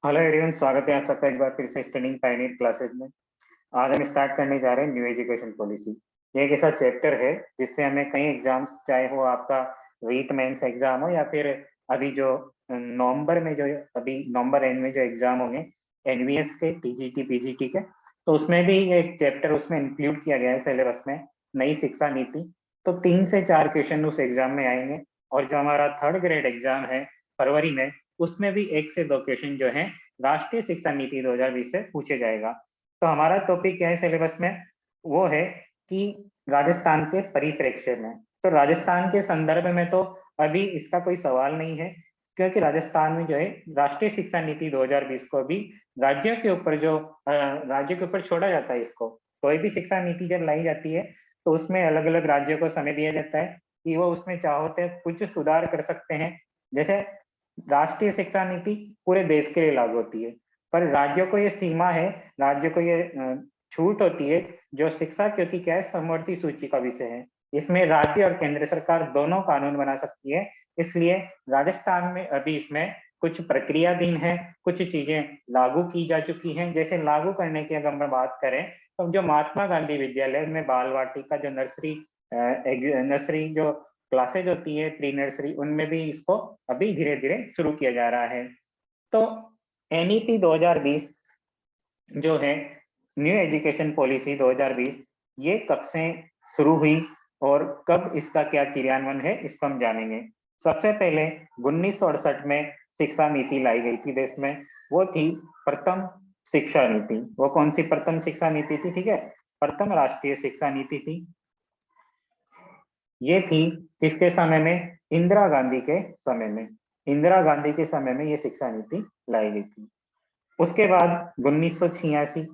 Hello everyone, स्वागत है आप सबका एक बार फिर से स्टडिंग पायनियर क्लासेस में। आज हम स्टार्ट करने जा रहे हैं न्यू एजुकेशन पॉलिसी। ये एक ऐसा चैप्टर है जिससे हमें कई एग्जाम्स, चाहे वो आपका रीट मेंस एग्जाम हो या फिर अभी जो नवंबर में जो अभी नवंबर एंड में जो एग्जाम होंगे एनवीएस के, टीजीटी पीजीटी के, तो उसमें भी एक चैप्टर उसमें इंक्लूड किया गया है सिलेबस में, नई शिक्षा नीति। तो 3 से 4 क्वेश्चन उस एग्जाम में आएंगे। और जो हमारा थर्ड ग्रेड एग्जाम है फरवरी में, उसमें भी 1 से 2 क्वेश्चन जो है राष्ट्रीय शिक्षा नीति 2020 से पूछे जाएगा। तो हमारा टॉपिक क्या है सिलेबस में, वो है कि राजस्थान के परिप्रेक्ष्य में। तो राजस्थान के संदर्भ में तो अभी इसका कोई सवाल नहीं है, क्योंकि राजस्थान में जो है राष्ट्रीय शिक्षा नीति 2020 को अभी राज्यों के ऊपर जो राज्य के ऊपर छोड़ा जाता है। इसको कोई भी शिक्षा नीति जब लाई जाती है तो उसमें अलग अलग राज्यों को समय दिया जाता है कि वो उसमें चाहो तो कुछ सुधार कर सकते हैं। जैसे राष्ट्रीय शिक्षा नीति पूरे देश के लिए लागू होती है, पर राज्यों को ये सीमा है, राज्यों को ये छूट होती है। जो शिक्षा, क्योंकि क्या है, समवर्ती सूची का विषय है, इसमें राज्य और केंद्र सरकार दोनों कानून बना सकती है। इसलिए राजस्थान में अभी इसमें कुछ प्रक्रियाधीन है, कुछ चीजें लागू की जा चुकी हैं। जैसे लागू करने की अगर हम बात करें तो जो महात्मा गांधी विद्यालय में बाल वाटिका, जो नर्सरी नर्सरी जो क्लासेज होती है, प्री नर्सरी, उनमें भी इसको अभी धीरे धीरे शुरू किया जा रहा है। तो एनईपी 2020 जो है, न्यू एजुकेशन पॉलिसी 2020, ये कब से शुरू हुई और कब इसका क्या क्रियान्वयन है, इसको हम जानेंगे। सबसे पहले 1968 में शिक्षा नीति लाई गई थी देश में। वो थी प्रथम शिक्षा नीति। वो कौन सी प्रथम शिक्षा नीति थी? ठीक है, प्रथम राष्ट्रीय शिक्षा नीति थी। ये थी किसके समय में? इंदिरा गांधी के समय में। इंदिरा गांधी के समय में ये शिक्षा नीति लाई गई थी। उसके बाद 1986,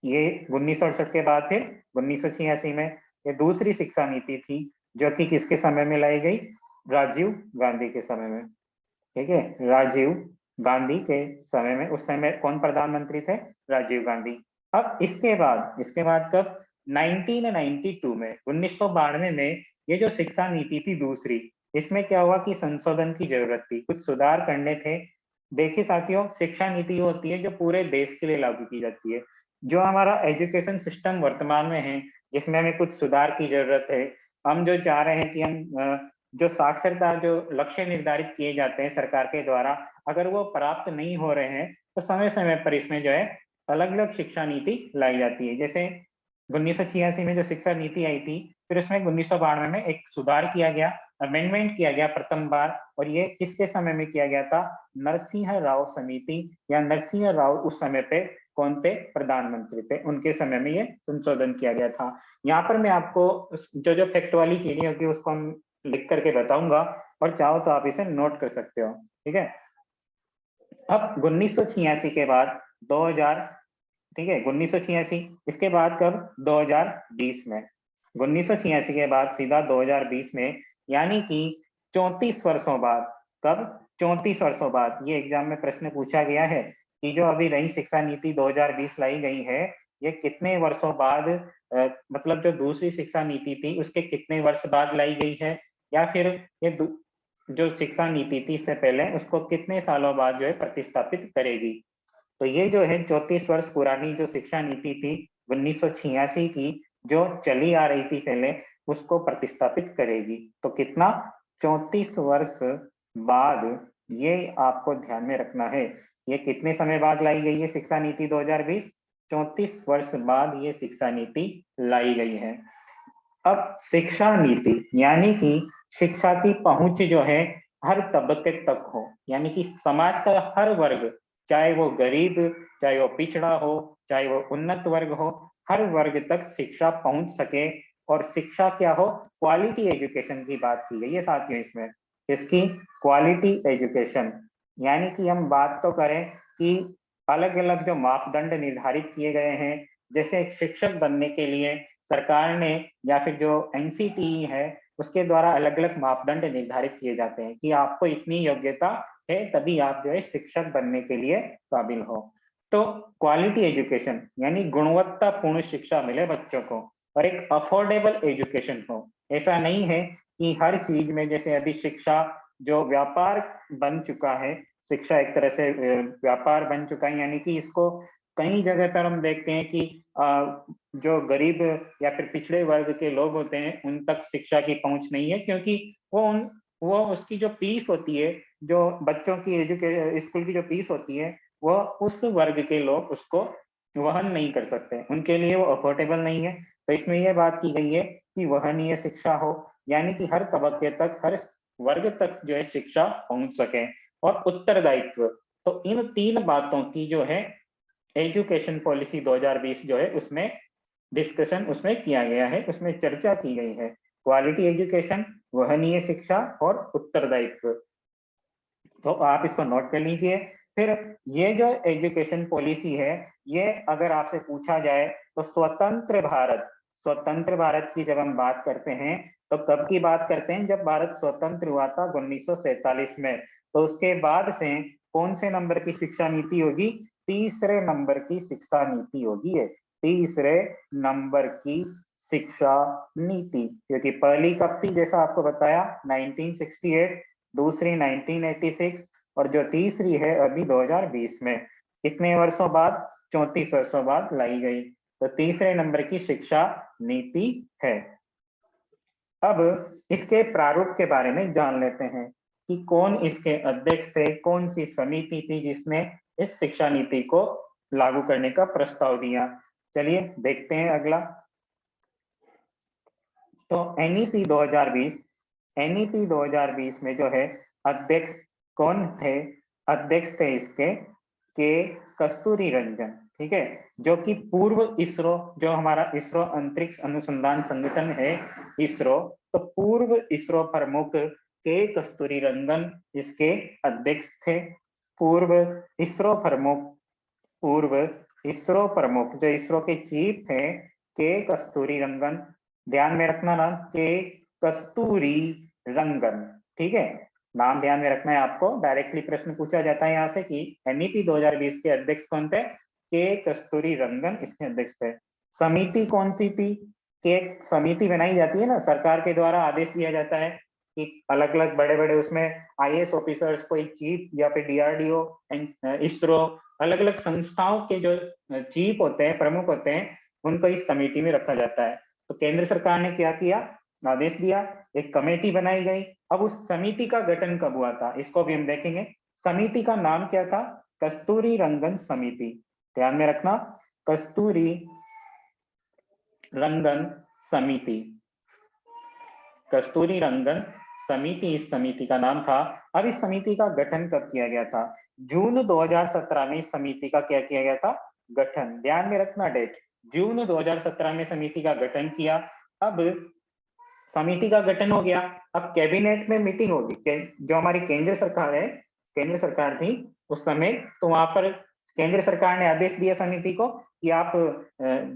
ये 1968 के बाद फिर 1986 में ये दूसरी शिक्षा नीति थी, जो कि किसके समय में लाई गई? राजीव गांधी के समय में। ठीक है, राजीव गांधी के समय में। उस समय कौन प्रधानमंत्री थे? राजीव गांधी। अब इसके बाद कब? 1992 में, 1992 में ये जो शिक्षा नीति थी दूसरी, इसमें क्या हुआ कि संशोधन की जरूरत थी, कुछ सुधार करने थे। देखिए साथियों, शिक्षा नीति होती है जो पूरे देश के लिए लागू की जाती है। जो हमारा एजुकेशन सिस्टम वर्तमान में है, जिसमें हमें कुछ सुधार की जरूरत है। हम जो चाह रहे हैं कि हम जो साक्षरता, जो लक्ष्य निर्धारित किए जाते हैं सरकार के द्वारा, अगर वो प्राप्त नहीं हो रहे हैं तो समय समय पर इसमें जो है अलग अलग शिक्षा नीति लाई जाती है। जैसे 1986 में जो शिक्षा नीति आई थी, फिर उसमें 1992 में एक सुधार किया गया, अमेंडमेंट किया गया प्रथम बार। और ये किसके समय में किया गया था? नरसिंह राव समिति, या नरसिंह राव उस समय पे कौन थे? प्रधानमंत्री थे, उनके समय में ये संशोधन किया गया था। यहाँ पर मैं आपको जो जो फैक्ट वाली चीजें होगी उसको हम लिख करके बताऊंगा, और चाहो तो आप इसे नोट कर सकते हो। ठीक है, अब 1986 के बाद 2000, ठीक है, 1986, इसके बाद कब? 2020 में। 1986 के बाद सीधा 2020 में, यानी कि 34 वर्षों बाद। कब? 34 वर्षों बाद। ये एग्जाम में प्रश्न पूछा गया है कि जो अभी नई शिक्षा नीति 2020 लाई गई है, ये कितने वर्षों बाद, मतलब जो दूसरी शिक्षा नीति थी उसके कितने वर्ष बाद लाई गई है, या फिर ये जो शिक्षा नीति थी इससे पहले उसको कितने सालों बाद जो है प्रतिस्थापित करेगी। तो ये जो है 34 वर्ष पुरानी जो शिक्षा नीति थी 1986 की, जो चली आ रही थी पहले, उसको प्रतिस्थापित करेगी। तो कितना? 34 वर्ष बाद। ये आपको ध्यान में रखना है। ये कितने समय बाद लाई गई है शिक्षा नीति 2020? 34 वर्ष बाद ये शिक्षा नीति लाई गई है। अब शिक्षा नीति यानी कि शिक्षा की पहुंच जो है हर तबके तक हो, यानी कि समाज का हर वर्ग, चाहे वो गरीब, चाहे वो पिछड़ा हो, चाहे वो उन्नत वर्ग हो, हर वर्ग तक शिक्षा पहुंच सके। और शिक्षा क्या हो? क्वालिटी एजुकेशन की बात की गई है साथियों इसमें। इसकी क्वालिटी एजुकेशन, यानी कि हम बात तो करें कि अलग अलग जो मापदंड निर्धारित किए गए हैं, जैसे एक शिक्षक बनने के लिए सरकार ने, या फिर जो एनसीटीई है उसके द्वारा अलग अलग मापदंड निर्धारित किए जाते हैं कि आपको इतनी योग्यता है तभी आप जो है शिक्षक बनने के लिए काबिल हो। तो क्वालिटी एजुकेशन यानी गुणवत्तापूर्ण शिक्षा मिले बच्चों को, और एक अफोर्डेबल एजुकेशन हो। ऐसा नहीं है कि हर चीज में, जैसे अभी शिक्षा जो व्यापार बन चुका है, शिक्षा एक तरह से व्यापार बन चुका है, यानी कि इसको कई जगह पर हम देखते हैं कि जो गरीब या फिर पिछड़े वर्ग के लोग होते हैं उन तक शिक्षा की पहुंच नहीं है, क्योंकि वो उसकी जो फीस होती है, जो बच्चों की स्कूल की जो फीस होती है, वो उस वर्ग के लोग उसको वहन नहीं कर सकते, उनके लिए वो अफोर्डेबल नहीं है। तो इसमें यह बात की गई है कि वहनीय शिक्षा हो, यानी कि हर तबके तक, हर वर्ग तक जो है शिक्षा पहुंच सके। और उत्तरदायित्व, तो इन तीन बातों की जो है एजुकेशन पॉलिसी 2020 जो है उसमें डिस्कशन उसमें किया गया है, उसमें चर्चा की गई है। क्वालिटी एजुकेशन, वहनीय शिक्षा और उत्तरदायित्व। तो आप इसको नोट कर लीजिए। फिर ये जो एजुकेशन पॉलिसी है, ये अगर आपसे पूछा जाए तो स्वतंत्र भारत की जब हम बात करते हैं तो कब की बात करते हैं? जब भारत स्वतंत्र हुआ था 1947 में। तो उसके बाद से कौन से नंबर की शिक्षा नीति होगी? तीसरे नंबर की शिक्षा नीति होगी है, तीसरे नंबर की शिक्षा नीति। क्योंकि पहली कब थी? जैसा आपको बताया 1968, दूसरी 1986 और जो तीसरी है अभी 2020 में। कितने वर्षों बाद? 34 वर्षों बाद लाई गई। तो तीसरे नंबर की शिक्षा नीति है। अब इसके प्रारूप के बारे में जान लेते हैं कि कौन इसके अध्यक्ष थे, कौन सी समिति थी जिसने इस शिक्षा नीति को लागू करने का प्रस्ताव दिया। चलिए देखते हैं अगला। तो एनईपी 2020, एनईपी 2020 में जो है अध्यक्ष कौन थे? अध्यक्ष थे इसके के कस्तूरी रंजन, ठीक है, जो कि पूर्व इसरो, जो हमारा इसरो अंतरिक्ष अनुसंधान संगठन है इसरो, तो पूर्व इसरो प्रमुख के कस्तूरी रंगन इसके अध्यक्ष थे। पूर्व इसरो प्रमुख, पूर्व इसरो प्रमुख जो इसरो के चीफ थे के कस्तूरी रंगन, ध्यान में रखना नाम के कस्तूरी रंगन, ठीक है, नाम ध्यान में रखना है आपको। डायरेक्टली प्रश्न पूछा जाता है यहाँ से कि एनईपी 2020 के अध्यक्ष कौन थे? के कस्तूरी रंगन इसके अध्यक्ष थे। समिति कौन सी थी? के समिति बनाई जाती है ना, सरकार के द्वारा आदेश दिया जाता है कि अलग अलग बड़े बड़े उसमें आईएएस ऑफिसर्स, कोई चीफ या फिर डीआरडीओ, इसरो, अलग अलग संस्थाओं के जो चीफ होते हैं, प्रमुख होते हैं, उनको इस कमेटी में रखा जाता है। तो केंद्र सरकार ने क्या किया? आदेश दिया, एक कमेटी बनाई गई। अब उस समिति का गठन कब हुआ था इसको भी हम देखेंगे। समिति का नाम क्या था? कस्तूरी रंगन समिति, ध्यान में रखना, कस्तूरी रंगन समिति, कस्तूरी रंगन समिति इस समिति का नाम था। अब इस समिति का गठन कब किया गया था? जून 2017 में इस समिति का क्या किया गया था? गठन, ध्यान में रखना डेट, जून 2017 में समिति का गठन किया। अब समिति का गठन हो गया, अब कैबिनेट में मीटिंग होगी, जो हमारी केंद्र सरकार है, केंद्र सरकार थी उस समय, तो वहां पर केंद्र सरकार ने आदेश दिया समिति को कि आप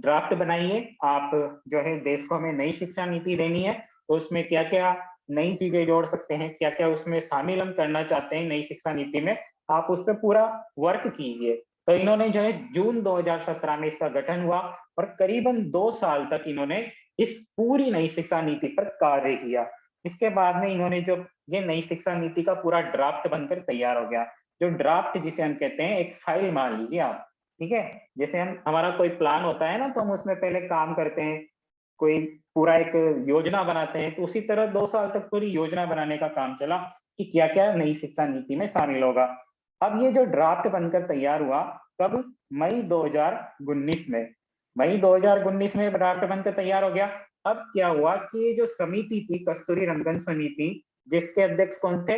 ड्राफ्ट बनाइए, आप जो है देश को हमें नई शिक्षा नीति देनी है, तो उसमें क्या क्या नई चीजें जोड़ सकते हैं, क्या क्या उसमें शामिल हम करना चाहते हैं नई शिक्षा नीति में, आप उस पर पूरा वर्क कीजिए। तो इन्होंने जो है जून 2017 में इसका गठन हुआ और करीबन 2 साल तक इन्होंने इस पूरी नई शिक्षा नीति पर कार्य किया। इसके बाद में इन्होंने जो ये नई शिक्षा नीति का पूरा ड्राफ्ट बनकर तैयार हो गया। जो ड्राफ्ट जिसे हम कहते हैं, एक फाइल मान लीजिए आप, ठीक है, जैसे हम हमारा कोई प्लान होता है ना, तो हम उसमें पहले काम करते हैं, कोई पूरा एक योजना बनाते हैं, तो उसी तरह 2 साल तक पूरी योजना बनाने का काम चला कि क्या क्या नई शिक्षा नीति में शामिल होगा। अब ये जो ड्राफ्ट बनकर तैयार हुआ कब? मई 2019 में, मई 2019 में ड्राफ्ट बनकर तैयार हो गया। अब क्या हुआ कि ये जो समिति थी कस्तूरी रंगन समिति, जिसके अध्यक्ष कौन थे?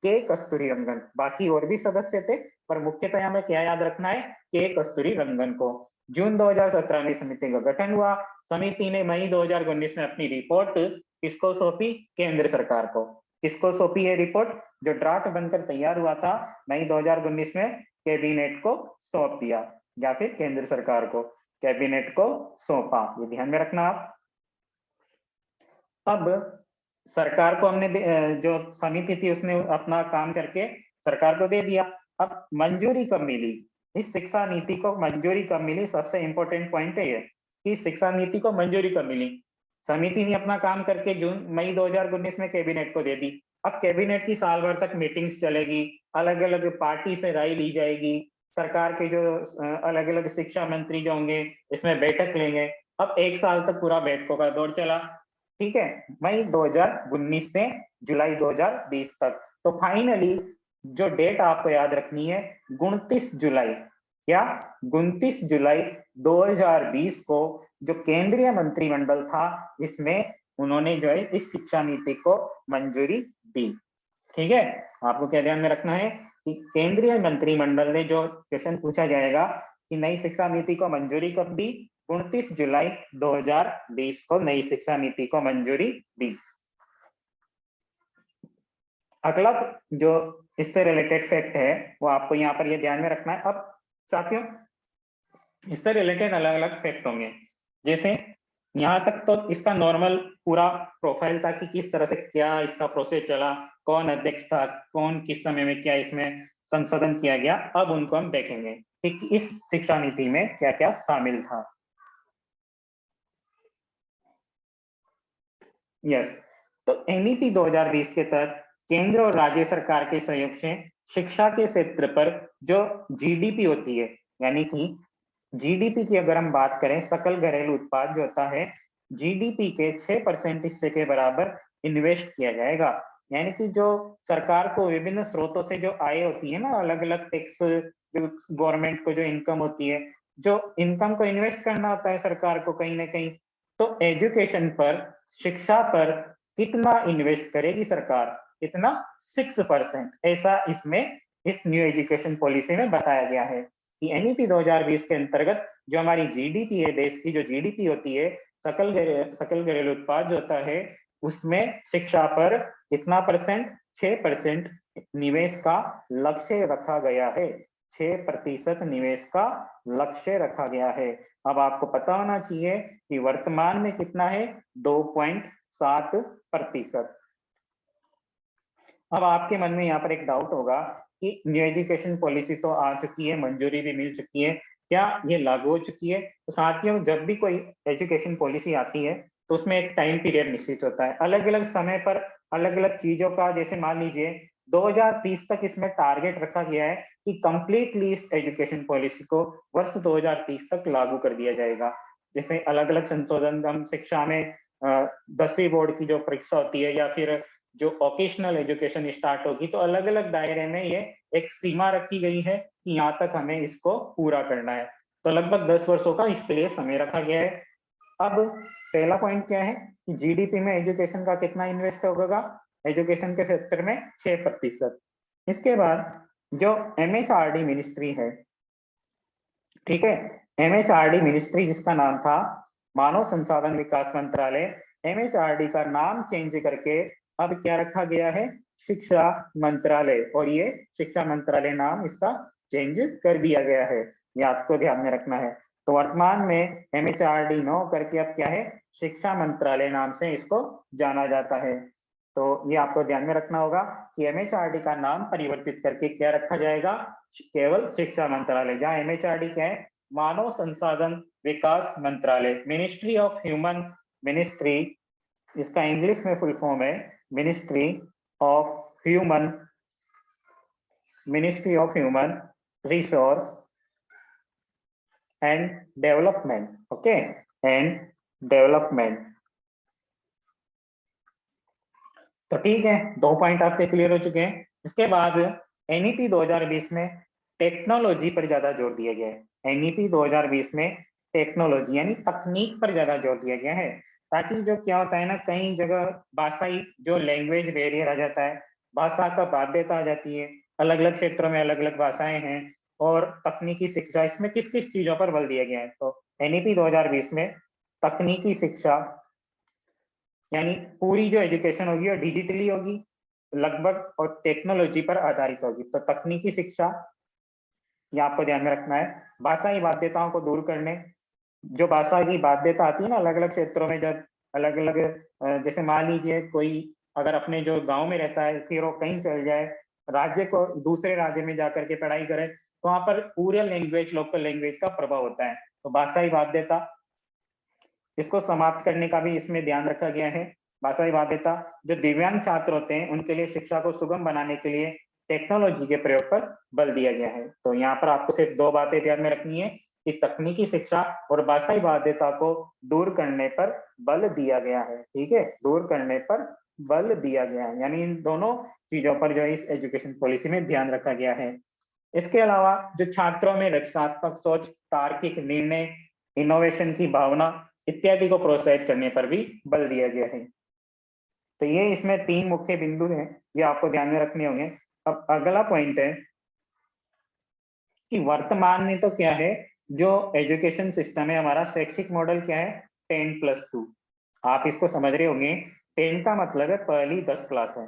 के कस्तूरी रंगन, बाकी और भी सदस्य थे, पर मुख्यतः हमें क्या याद रखना है? के कस्तूरी रंगन को। जून 2017 में समिति का गठन हुआ, समिति ने मई 2019 में अपनी रिपोर्ट किसको सौंपी? केंद्र सरकार को। किसको सौंपी है रिपोर्ट? जो ड्राफ्ट बनकर तैयार हुआ था मई 2019 में, कैबिनेट को सौंप दिया या फिर केंद्र सरकार को, कैबिनेट को सौंपा, ये ध्यान में रखना आप। अब सरकार को हमने जो समिति थी उसने अपना काम करके सरकार को दे दिया। अब मंजूरी कब मिली? इस शिक्षा नीति को मंजूरी कब मिली? सबसे इंपॉर्टेंट पॉइंट है ये कि शिक्षा नीति को मंजूरी कब मिली। समिति ने अपना काम करके जून मई 2019 में कैबिनेट को दे दी, अब कैबिनेट की साल भर तक मीटिंग्स चलेगी, अलग अलग पार्टी से राय ली जाएगी, सरकार के जो अलग अलग शिक्षा मंत्री जो होंगे इसमें बैठक लेंगे। अब 1 साल तक पूरा बैठकों का दौर चला, ठीक है, मई 2019 से जुलाई 2020 तक। तो फाइनली जो डेट आपको याद रखनी है, 29 जुलाई, क्या 29 जुलाई 2020 को जो केंद्रीय मंत्रिमंडल था, इसमें उन्होंने जो है इस शिक्षा नीति को मंजूरी दी। ठीक है, आपको क्या ध्यान में रखना है कि केंद्रीय मंत्रिमंडल ने, जो क्वेश्चन पूछा जाएगा कि नई शिक्षा नीति को मंजूरी कब दी, 29 जुलाई 2020 को नई शिक्षा नीति को मंजूरी दी। अगला जो इससे रिलेटेड फैक्ट है वो आपको यहाँ पर ये ध्यान में रखना है। अब साथियों, इससे रिलेटेड अलग अलग फैक्ट होंगे, जैसे यहाँ तक तो इसका नॉर्मल पूरा प्रोफाइल था कि किस तरह से क्या इसका प्रोसेस चला, कौन अध्यक्ष था, कौन किस समय में क्या इसमें संशोधन किया गया। अब उनको हम देखेंगे कि इस शिक्षा नीति में क्या क्या शामिल था। यस, तो एनईपी 2020 के तहत केंद्र और राज्य सरकार के सहयोग से शिक्षा के क्षेत्र पर जो जीडीपी होती है, यानी कि जीडीपी की अगर हम बात करें, सकल घरेलू उत्पाद जो होता है, जीडीपी के 6% हिस्से के बराबर इन्वेस्ट किया जाएगा। यानी कि जो सरकार को विभिन्न स्रोतों से जो आय होती है ना, अलग अलग टैक्स, गवर्नमेंट को जो इनकम होती है, जो इनकम को इन्वेस्ट करना होता है सरकार को कहीं ना कहीं, तो एजुकेशन पर, शिक्षा पर कितना इन्वेस्ट करेगी सरकार, कितना, 6%। ऐसा इसमें इस न्यू एजुकेशन पॉलिसी में बताया गया है कि एनईपी 2020 के अंतर्गत जो हमारी जीडीपी है, देश की जो जीडीपी होती है, सकल घरेलू उत्पाद जो होता है, उसमें शिक्षा पर कितना परसेंट, 6% निवेश का लक्ष्य रखा गया है। 6% निवेश का लक्ष्य रखा गया है। अब आपको पता होना चाहिए कि वर्तमान में कितना है, 2.7%। अब आपके मन में यहाँ पर एक डाउट होगा कि न्यू एजुकेशन पॉलिसी तो आ चुकी है, मंजूरी भी मिल चुकी है, क्या ये लागू हो चुकी है? तो साथियों, जब भी कोई एजुकेशन पॉलिसी आती है तो उसमें एक टाइम पीरियड निश्चित होता है, अलग अलग समय पर अलग अलग चीजों का। जैसे मान लीजिए 2030 तक इसमें टारगेट रखा गया है कि कंप्लीटली इस एजुकेशन पॉलिसी को वर्ष 2030 तक लागू कर दिया जाएगा। जैसे अलग अलग संशोधन हम शिक्षा में 10वीं बोर्ड की जो परीक्षा होती है, या फिर जो वोकेशनल एजुकेशन स्टार्ट होगी, तो अलग अलग दायरे में ये एक सीमा रखी गई है कि यहाँ तक हमें इसको पूरा करना है। तो लगभग 10 वर्षों का इसके लिए समय रखा गया है। अब पहला पॉइंट क्या है कि जीडीपी में एजुकेशन का कितना इन्वेस्ट होगा, एजुकेशन के सेक्टर में 6%। इसके बाद जो एमएचआरडी मिनिस्ट्री है, ठीक है, एमएचआरडी मिनिस्ट्री जिसका नाम था मानव संसाधन विकास मंत्रालय, एमएचआरडी का नाम चेंज करके अब क्या रखा गया है, शिक्षा मंत्रालय। और ये शिक्षा मंत्रालय नाम इसका चेंज कर दिया गया है, ये आपको ध्यान में रखना है। तो वर्तमान में एमएचआरडी नो करके अब क्या है, शिक्षा मंत्रालय नाम से इसको जाना जाता है। तो ये आपको ध्यान में रखना होगा कि एमएचआरडी का नाम परिवर्तित करके क्या रखा जाएगा, केवल शिक्षा मंत्रालय। जहां एमएचआरडी क्या है, मानव संसाधन विकास मंत्रालय, मिनिस्ट्री ऑफ ह्यूमन, मिनिस्ट्री, इसका इंग्लिश में फुल फॉर्म है ministry of human, ministry of human resource and development. Okay, and development. तो ठीक है, 2 पॉइंट आपके क्लियर हो चुके हैं। इसके बाद एनईपी 2020 में टेक्नोलॉजी पर ज्यादा जोर दिया गया है। एनईपी 2020 में टेक्नोलॉजी यानी तकनीक पर ज्यादा जोर दिया गया है, ताकि जो क्या होता है ना, कई जगह भाषाई जो लैंग्वेज बैरियर आ जाता है, भाषा का बाध्यता आ जाती है, अलग अलग क्षेत्रों में अलग अलग भाषाएं हैं, और तकनीकी शिक्षा, इसमें किस किस चीजों पर बल दिया गया है। तो एनईपी 2020 में तकनीकी शिक्षा यानी पूरी जो एजुकेशन होगी वो डिजिटली होगी लगभग, और टेक्नोलॉजी पर आधारित होगी। तो तकनीकी शिक्षा, ये आपको ध्यान में रखना है। भाषाई बाध्यताओं को दूर करने, जो भाषा की बाध्यता आती है ना अलग अलग क्षेत्रों में, जब अलग अलग जैसे मान लीजिए कोई अगर अपने जो गांव में रहता है, फिर वो कहीं चल जाए राज्य को, दूसरे राज्य में जाकर के पढ़ाई करे, तो वहां पर पूरे लैंग्वेज, लोकल लैंग्वेज का प्रभाव होता है। तो भाषाई बाध्यता, इसको समाप्त करने का भी इसमें ध्यान रखा गया है। भाषाई बाध्यता जो दिव्यांग छात्र होते हैं उनके लिए शिक्षा को सुगम बनाने के लिए टेक्नोलॉजी के प्रयोग पर बल दिया गया है। तो यहाँ पर आपको सिर्फ दो बातें ध्यान में रखनी है कि तकनीकी शिक्षा और भाषाई बाध्यता को दूर करने पर बल दिया गया है। ठीक है, दूर करने पर बल दिया गया है, यानी इन दोनों चीजों पर जो है इस एजुकेशन पॉलिसी में ध्यान रखा गया है। इसके अलावा जो छात्रों में रचनात्मक सोच, तार्किक निर्णय, इनोवेशन की भावना इत्यादि को प्रोत्साहित करने पर भी बल दिया गया है। तो ये इसमें 3 मुख्य बिंदु हैं, ये आपको ध्यान में रखने होंगे। अब अगला पॉइंट है कि वर्तमान में तो क्या है, जो एजुकेशन सिस्टम है हमारा, शैक्षिक मॉडल क्या है, 10+2। आप इसको समझ रहे होंगे, 10 का मतलब है पहली 10 क्लास है,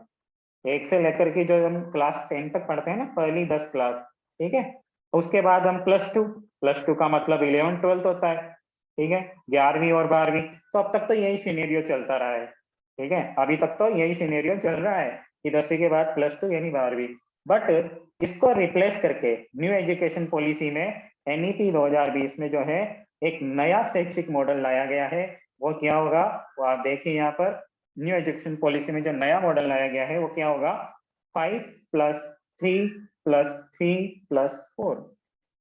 1 से लेकर के जो हम क्लास 10 तक पढ़ते हैं ना, पहली 10 क्लास, ठीक है। उसके बाद हम +2 का मतलब 11-12 होता है, ठीक है, 11वीं और 12वीं। तो अब तक तो यही सिनेरियो चलता रहा है, ठीक है, अभी तक तो यही सिनेरियो चल रहा है कि 10वीं के बाद +2 यानी 12वीं। बट इसको रिप्लेस करके न्यू एजुकेशन पॉलिसी में एनईपी 2020 में जो है एक नया शैक्षिक मॉडल लाया गया है। वो क्या होगा, वो आप देखिए यहाँ पर, न्यू एजुकेशन पॉलिसी में जो नया मॉडल लाया गया है वो क्या होगा, 5+3+3+4।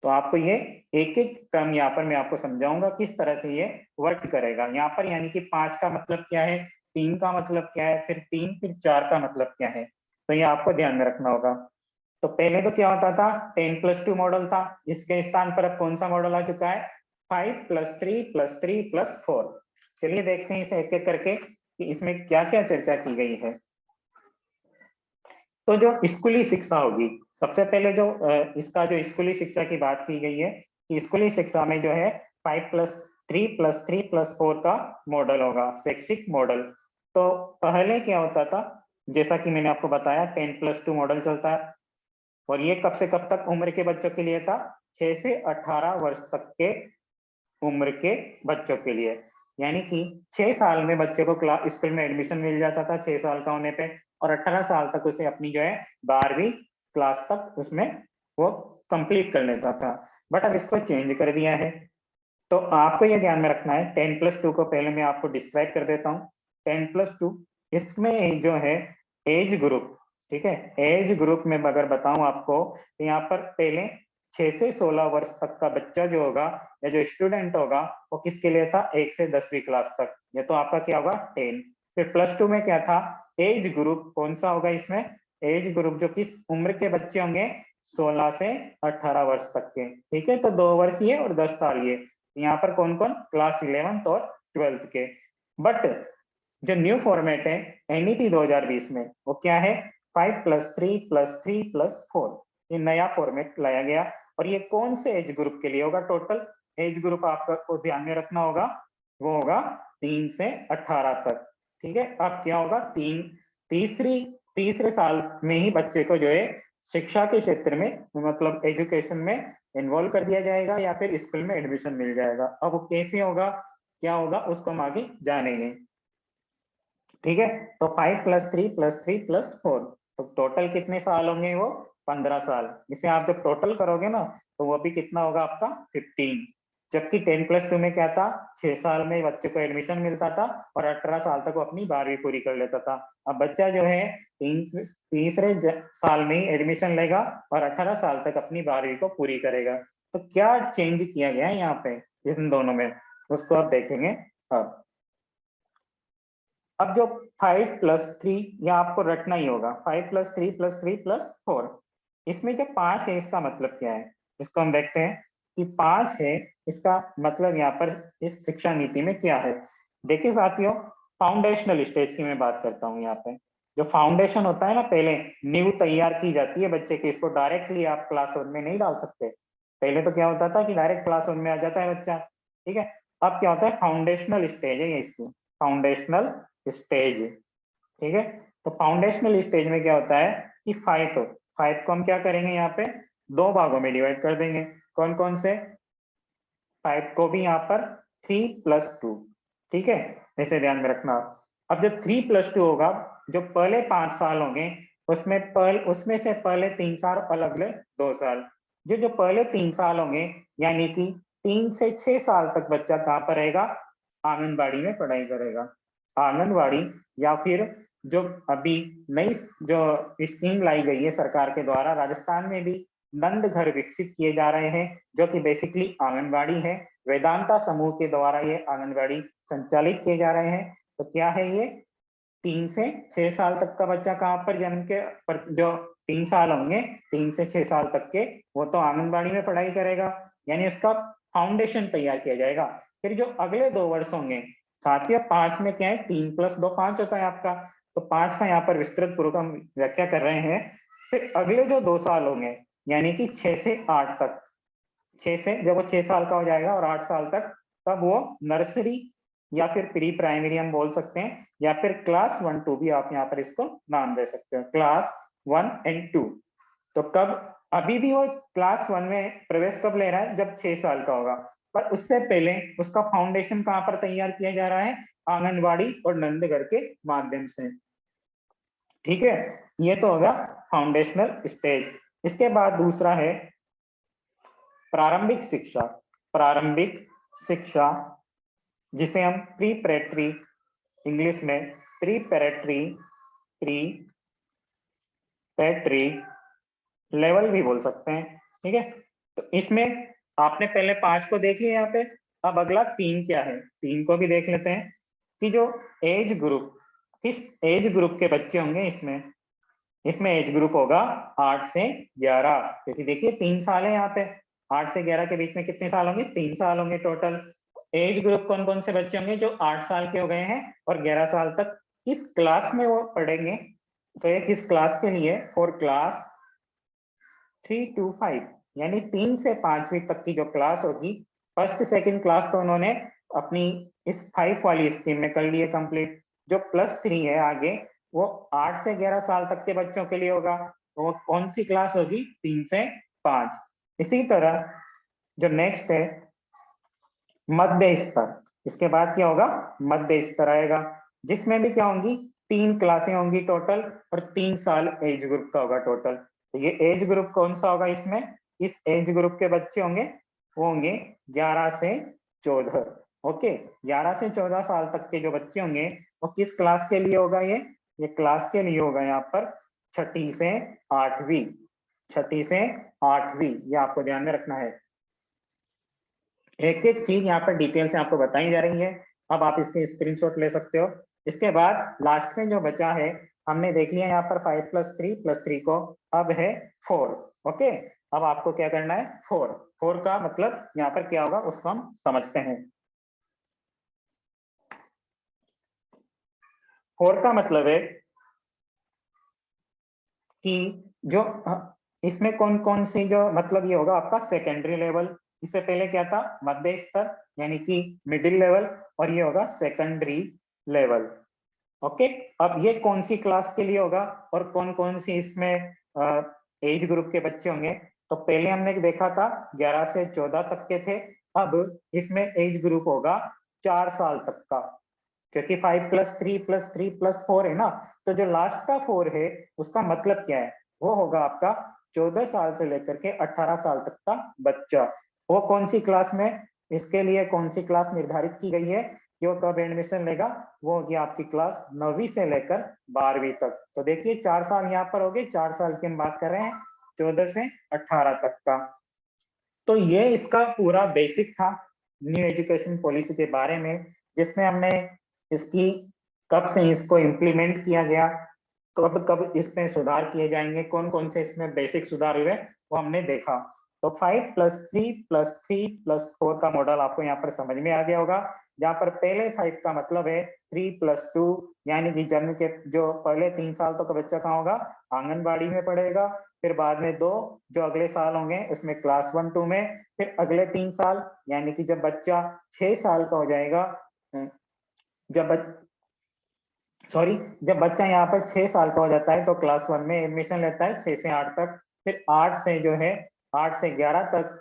तो आपको ये एक एक टर्म यहाँ पर मैं आपको समझाऊंगा किस तरह से ये वर्क करेगा यहाँ पर, यानी कि 5 का मतलब क्या है, 3 का मतलब क्या है, फिर 3 फिर 4 का मतलब क्या है, तो ये आपको ध्यान में रखना होगा। तो पहले तो क्या होता था, 10+2 मॉडल था, इसके स्थान पर अब कौन सा मॉडल आ चुका है, 5+3+3+4। चलिए देखते हैं इसे एक एक करके कि इसमें क्या क्या चर्चा की गई है। तो जो स्कूली शिक्षा होगी, सबसे पहले जो इसका जो स्कूली शिक्षा की बात की गई है कि स्कूली शिक्षा में जो है 5+3+3+4 का मॉडल होगा, शैक्षिक मॉडल। तो पहले क्या होता था, जैसा कि मैंने आपको बताया 10+2 मॉडल चलता है, और ये कब से कब तक उम्र के बच्चों के लिए था, 6 से 18 वर्ष तक के उम्र के बच्चों के लिए, यानी कि 6 साल में बच्चे को क्लास स्कूल में एडमिशन मिल जाता था 6 साल का होने पे, और 18 साल तक उसे अपनी जो है 12वीं क्लास तक उसमें वो कंप्लीट कर लेता था। बट अब इसको चेंज कर दिया है। तो आपको ये ध्यान में रखना है, 10+2 को पहले मैं आपको डिस्क्राइब कर देता हूँ। 10+2 इसमें जो है एज ग्रुप, ठीक है, एज ग्रुप में अगर बताऊं आपको तो यहाँ पर पहले 6 से 16 वर्ष तक का बच्चा जो होगा या जो स्टूडेंट होगा वो किसके लिए था, 1 से 10वीं क्लास तक, ये तो आपका क्या होगा 10। फिर +2 में क्या था, एज ग्रुप कौन सा होगा इसमें, एज ग्रुप जो किस उम्र के बच्चे होंगे, 16 से 18 वर्ष तक के, ठीक है। तो 2 वर्ष ये और 10 साल ये, यहाँ पर कौन कौन, क्लास 11th और 12th के। बट जो न्यू फॉर्मेट है एनईपी 2020 में वो क्या है, 5+3+3+4, ये नया फॉर्मेट लाया गया। और ये कौन से एज ग्रुप के लिए होगा, टोटल एज ग्रुप आपका को ध्यान में रखना होगा, वो होगा 3 से 18 तक, ठीक है। अब क्या होगा, तीसरे साल में ही बच्चे को जो है शिक्षा के क्षेत्र में, मतलब एजुकेशन में इन्वॉल्व कर दिया जाएगा या फिर स्कूल में एडमिशन मिल जाएगा। अब वो कैसे होगा, क्या होगा, उसको हम आगे जानेंगे, ठीक है। तो 5+3+3+4, तो टोटल कितने साल होंगे, वो 15 साल। इसे आप जब टोटल करोगे ना तो वो भी कितना होगा आपका 15। जबकि 10+2 में क्या था, 6 साल में बच्चे को एडमिशन मिलता था और 18 साल तक वो अपनी 12वीं पूरी कर लेता था। अब बच्चा जो है तीसरे साल में ही एडमिशन लेगा और 18 साल तक अपनी 12वीं को पूरी करेगा। तो क्या चेंज किया गया है यहाँ पे इन दोनों में, उसको आप देखेंगे। अब जो 5+3, यह आपको रटना ही होगा, 5+3+3+4, इसमें जो 5 है इसका मतलब क्या है, इसको हम देखते हैं कि 5 है, इसका मतलब यहाँ पर इस शिक्षा नीति में क्या है। देखिए साथियों, फाउंडेशनल स्टेज की मैं बात करता हूँ। यहाँ पे जो फाउंडेशन होता है ना, पहले नींव तैयार की जाती है बच्चे की, इसको डायरेक्टली आप क्लास 1 में नहीं डाल सकते। पहले तो क्या होता था कि डायरेक्ट क्लास 1 में आ जाता है बच्चा, ठीक है। अब क्या होता है, फाउंडेशनल स्टेज है ये इसकी, फाउंडेशनल स्टेज, ठीक है। तो फाउंडेशनल स्टेज में क्या होता है कि 5 को हम क्या करेंगे, यहाँ पे 2 भागों में डिवाइड कर देंगे। कौन कौन से, 5 को भी यहाँ पर 3+2, ठीक है, ऐसे ध्यान में रखना। अब जब 3+2 होगा, जो पहले 5 साल होंगे उसमें से पहले 3 साल अलग अलग 2 साल, जो पहले 3 साल होंगे, यानी कि 3 से 6 साल तक बच्चा कहाँ पर रहेगा, आंगनबाड़ी में पढ़ाई करेगा। आंगनवाड़ी या फिर जो अभी नई जो स्कीम लाई गई है सरकार के द्वारा, राजस्थान में भी नंद घर विकसित किए जा रहे हैं, जो कि बेसिकली आंगनवाड़ी है। वेदांता समूह के द्वारा ये आंगनवाड़ी संचालित किए जा रहे हैं। तो क्या है ये, 3 से 6 साल तक का बच्चा कहाँ पर जन्म के पर जो 3 साल होंगे, 3 से 6 साल तक के, वो तो आंगनबाड़ी में पढ़ाई करेगा, यानी उसका फाउंडेशन तैयार किया जाएगा। फिर जो अगले 2 वर्ष होंगे, साथियों 5 में क्या है, 3+2 5 होता है आपका, तो 5 का यहाँ पर विस्तृत पूर्वक हम व्याख्या कर रहे हैं। फिर अगले जो 2 साल होंगे, यानी कि 6 से 8 तक, 6 से जब वो 6 साल का हो जाएगा और 8 साल तक, तब वो नर्सरी या फिर प्री प्राइमरी हम बोल सकते हैं, या फिर क्लास 1 2 भी आप यहाँ पर इसको नाम दे सकते हो, क्लास 1 और 2। तो कब, अभी भी वो क्लास 1 में प्रवेश कब ले रहा है, जब 6 साल का होगा, पर उससे पहले उसका फाउंडेशन कहाँ पर तैयार किया जा रहा है, आंगनवाड़ी और नंदघर के माध्यम से। ठीक है, ये तो होगा फाउंडेशनल स्टेज। इसके बाद दूसरा है प्रारंभिक शिक्षा। प्रारंभिक शिक्षा जिसे हम प्रीपरेटरी, इंग्लिश में प्रीपरेटरी, प्रीपरेटरी लेवल भी बोल सकते हैं। ठीक है, तो इसमें आपने पहले 5 को देख लिया यहाँ पे, अब अगला 3 क्या है, 3 को भी देख लेते हैं कि जो एज ग्रुप, किस एज ग्रुप के बच्चे होंगे इसमें। इसमें एज ग्रुप होगा 8 से 11, क्योंकि देखिए 3 साल है यहाँ पे, 8 से 11 के बीच में कितने साल होंगे, 3 साल होंगे टोटल। एज ग्रुप कौन कौन से बच्चे होंगे, जो 8 साल के हो गए हैं और 11 साल तक, किस क्लास में वो पढ़ेंगे, तो ये किस क्लास के लिए, फॉर क्लास 3 to 5, यानी 3 से 5वीं तक की जो क्लास होगी, फर्स्ट सेकंड क्लास तो उन्होंने अपनी इस 5 वाली स्कीम में कर लिए कंप्लीट। जो +3 है आगे, वो 8 से 11 साल तक के बच्चों के लिए होगा, तो वो कौन सी क्लास होगी, 3 से 5। इसी तरह जो नेक्स्ट है मध्य स्तर, इसके बाद क्या होगा, मध्य स्तर आएगा, जिसमें भी क्या होंगी, 3 क्लासें होंगी टोटल, और 3 साल एज ग्रुप का होगा टोटल। तो ये एज ग्रुप कौन सा होगा इसमें, इस एज ग्रुप के बच्चे होंगे, वो होंगे 11 से 14। ओके, 11 से 14 साल तक के जो बच्चे होंगे, वो किस क्लास के लिए होगा, ये क्लास के लिए होगा यहाँ पर 6ठी से 8वीं, 6ठी से 8वीं, ये आपको ध्यान में रखना है। एक एक चीज यहाँ पर डिटेल से आपको बताई जा रही है, अब आप इसके स्क्रीनशॉट ले सकते हो। इसके बाद लास्ट में जो बचा है, हमने देख लिया यहाँ पर 5+3+3 को, अब है 4। ओके, अब आपको क्या करना है, 4 का मतलब यहाँ पर क्या होगा उसको हम समझते हैं। 4 का मतलब है कि जो इसमें कौन कौन सी जो मतलब ये होगा आपका सेकेंडरी लेवल, इससे पहले क्या था, मध्य स्तर यानी कि मिडिल लेवल, और ये होगा सेकेंडरी लेवल। ओके, अब ये कौन सी क्लास के लिए होगा और कौन कौन सी इसमें एज ग्रुप के बच्चे होंगे, तो पहले हमने देखा था 11 से 14 तक के थे, अब इसमें एज ग्रुप होगा 4 साल तक का, क्योंकि 5+3+3+4 है ना, तो जो लास्ट का 4 है उसका मतलब क्या है, वो होगा आपका 14 साल से लेकर के 18 साल तक का बच्चा। वो कौन सी क्लास में, इसके लिए कौन सी क्लास निर्धारित की गई है कि वो कब एडमिशन लेगा, वो होगी आपकी क्लास 9वीं से लेकर 12वीं तक। तो देखिए 4 साल यहाँ पर हो गए, 4 साल की हम बात कर रहे हैं 14 से 18 तक का। तो ये इसका पूरा बेसिक था न्यू एजुकेशन पॉलिसी के बारे में, जिसमें हमने इसकी कब से इसको इम्प्लीमेंट किया गया, कब कब इसमें सुधार किए जाएंगे, कौन कौन से इसमें बेसिक सुधार हुए, वो हमने देखा। तो 5+3+3+4 का मॉडल आपको यहाँ पर समझ में आ गया होगा, जहाँ पर पहले 5 का मतलब है 3+2, यानी कि जन्म के जो पहले 3 साल तक का बच्चा कहाँ होगा, आंगनबाड़ी में पढ़ेगा, फिर बाद में 2 जो अगले साल होंगे उसमें क्लास 1 2 में, फिर अगले 3 साल यानी कि जब बच्चा 6 साल का हो जाएगा, जब सॉरी जब बच्चा यहाँ पर 6 साल का हो जाता है तो क्लास 1 में एडमिशन लेता है 6 से 8 तक, फिर 8 से जो है 8 से 11 तक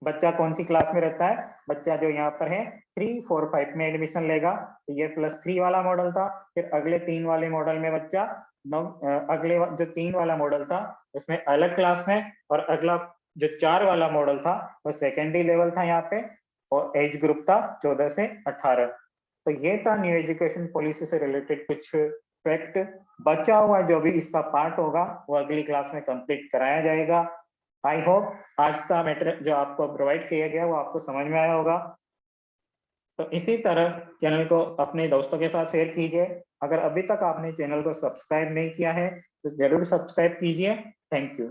बच्चा कौन सी क्लास में रहता है, बच्चा जो यहाँ पर है 3 4 5 में एडमिशन लेगा, तो ये +3 वाला मॉडल था। फिर अगले 3 वाले मॉडल में बच्चा अगले जो 3 वाला मॉडल था उसमें अलग क्लास में, और अगला जो 4 वाला मॉडल था वो सेकेंडरी लेवल था यहाँ पे, और एज ग्रुप था 14 से 18। तो ये था न्यू एजुकेशन पॉलिसी से रिलेटेड कुछ फैक्ट। बचा हुआ जो भी इसका पार्ट होगा वो अगली क्लास में कंप्लीट कराया जाएगा। आई होप आज का मैटर जो आपको प्रोवाइड किया गया वो आपको समझ में आया होगा। तो इसी तरह चैनल को अपने दोस्तों के साथ शेयर कीजिए। अगर अभी तक आपने चैनल को सब्सक्राइब नहीं किया है तो जरूर सब्सक्राइब कीजिए। Thank you.